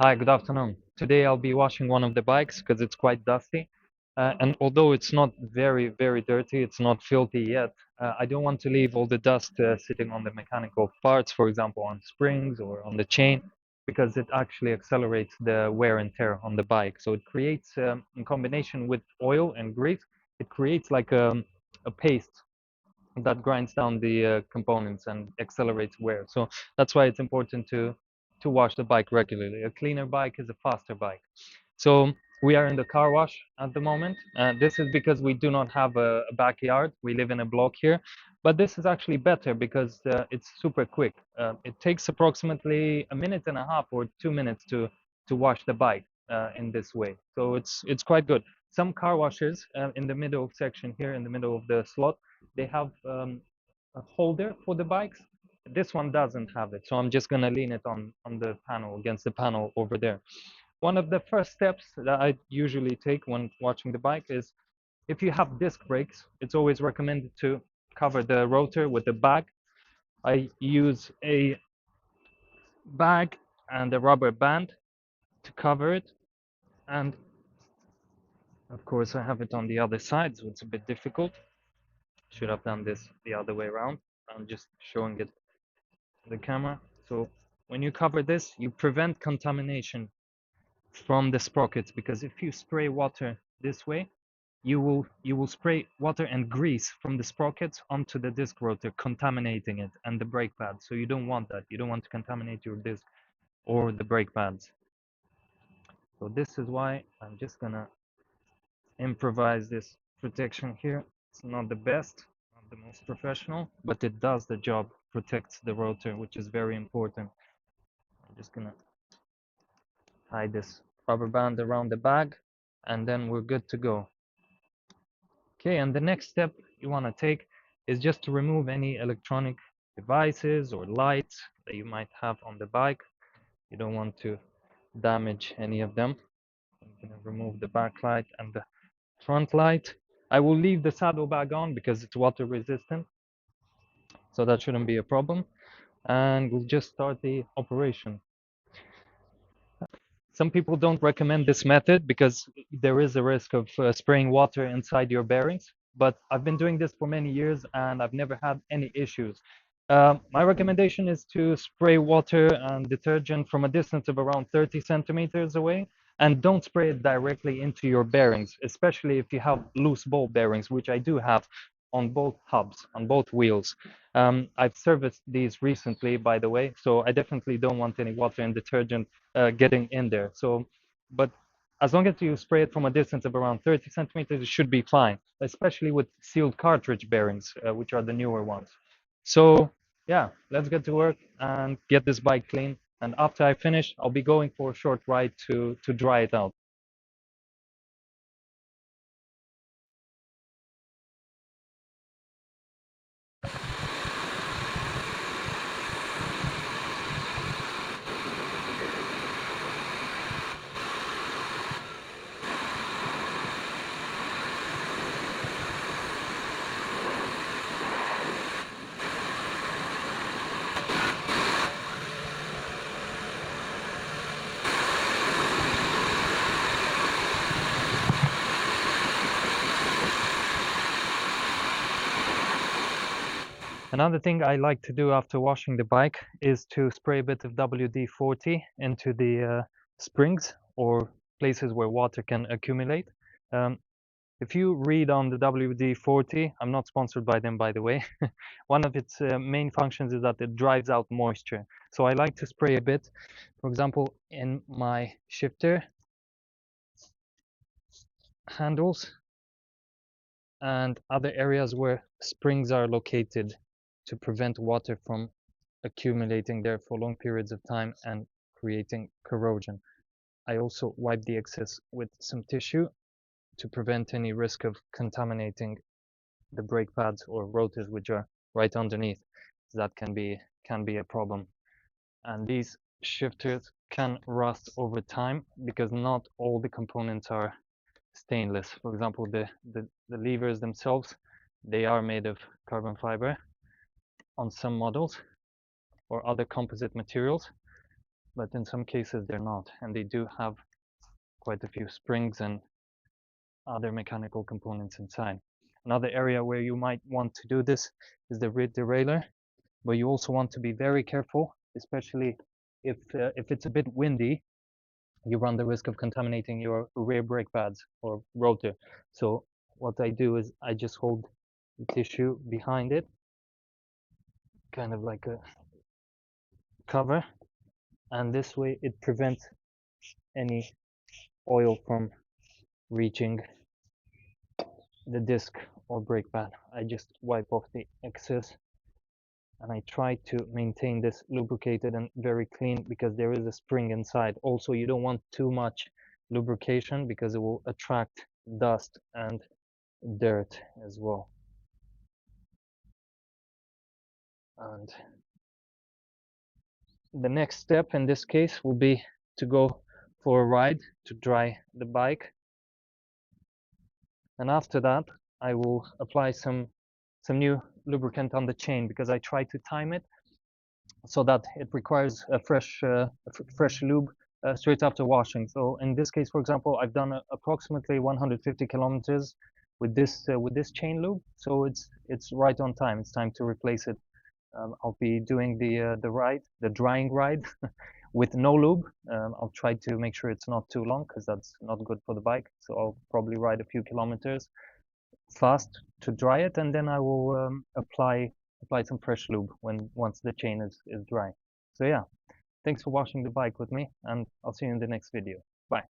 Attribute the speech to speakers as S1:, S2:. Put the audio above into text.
S1: Hi, good afternoon. Today I'll be washing one of the bikes because it's quite dusty. And although it's not very, very dirty, it's not filthy yet, I don't want to leave all the dust sitting on the mechanical parts, for example, on springs or on the chain, because it actually accelerates the wear and tear on the bike. So it creates, in combination with oil and grease, it creates like a paste that grinds down the components and accelerates wear. So that's why it's important to wash the bike regularly. A cleaner bike is a faster bike. So we are in the car wash at the moment. This is because we do not have a backyard. We live in a block here, but this is actually better because it's super quick. It takes approximately a minute and a half or 2 minutes to wash the bike in this way. So it's quite good. Some car washes in the middle section here, in the middle of the slot, they have a holder for the bikes. This one doesn't have it, so I'm just gonna lean it on the panel, against the panel over there. One of the first steps that I usually take when watching the bike is, if you have disc brakes, it's always recommended to cover the rotor with a bag. I use a bag and a rubber band to cover it, and of course I have it on the other side, so it's a bit difficult. Should have done this the other way around. I'm just showing it to the camera. So when you cover this, you prevent contamination from the sprockets, because if you spray water this way, you will spray water and grease from the sprockets onto the disc rotor, contaminating it and the brake pads. So you don't want that. You don't want to contaminate your disc or the brake pads. So this is why I'm just gonna improvise this protection here. It's not the best, not the most professional, but it does the job, protects the rotor, which is very important. I'm just gonna tie this rubber band around the bag, and then we're good to go. Okay, and the next step you want to take is just to remove any electronic devices or lights that you might have on the bike. You don't want to damage any of them. I'm going to remove the back light and the front light. I will leave the saddle bag on because it's water resistant, so that shouldn't be a problem. And we'll just start the operation. Some people don't recommend this method because there is a risk of spraying water inside your bearings, but I've been doing this for many years and I've never had any issues. My recommendation is to spray water and detergent from a distance of around 30 centimeters away, and don't spray it directly into your bearings, especially if you have loose ball bearings, which I do have on both hubs, on both wheels. I've serviced these recently, by the way, so I definitely don't want any water and detergent getting in there. So, but as long as you spray it from a distance of around 30 centimeters, it should be fine, especially with sealed cartridge bearings, which are the newer ones. So, yeah, let's get to work and get this bike clean. And after I finish, I'll be going for a short ride to dry it out. Another thing I like to do after washing the bike is to spray a bit of WD-40 into the springs or places where water can accumulate. Um, if you read on the WD-40, I'm not sponsored by them, by the way. One of its main functions is that it dries out moisture. So I like to spray a bit, for example, in my shifter handles and other areas where springs are located, to prevent water from accumulating there for long periods of time and creating corrosion. I also wipe the excess with some tissue to prevent any risk of contaminating the brake pads or rotors, which are right underneath. That can be a problem. And these shifters can rust over time because not all the components are stainless. For example, the levers themselves, they are made of carbon fiber on some models or other composite materials. but in some cases they're not, and they do have quite a few springs and other mechanical components inside. Another area where you might want to do this is the rear derailleur, but you also want to be very careful, especially if it's a bit windy. You run the risk of contaminating your rear brake pads or rotor. So what I do is I just hold the tissue behind it, kind of like a cover, and this way it prevents any oil from reaching the disc or brake pad. I just wipe off the excess, and I try to maintain this lubricated and very clean because there is a spring inside. Also, you don't want too much lubrication because it will attract dust and dirt as well. And the next step in this case will be to go for a ride to dry the bike, and after that I will apply some new lubricant on the chain because I try to time it so that it requires a fresh lube straight after washing. So in this case, for example, I've done approximately 150 kilometers with this chain lube, so it's right on time. It's time to replace it. I'll be doing the drying ride with no lube. I'll try to make sure it's not too long because that's not good for the bike. So I'll probably ride a few kilometers fast to dry it, and then I will apply some fresh lube once the chain is dry. So yeah, thanks for watching the bike with me, and I'll see you in the next video. Bye.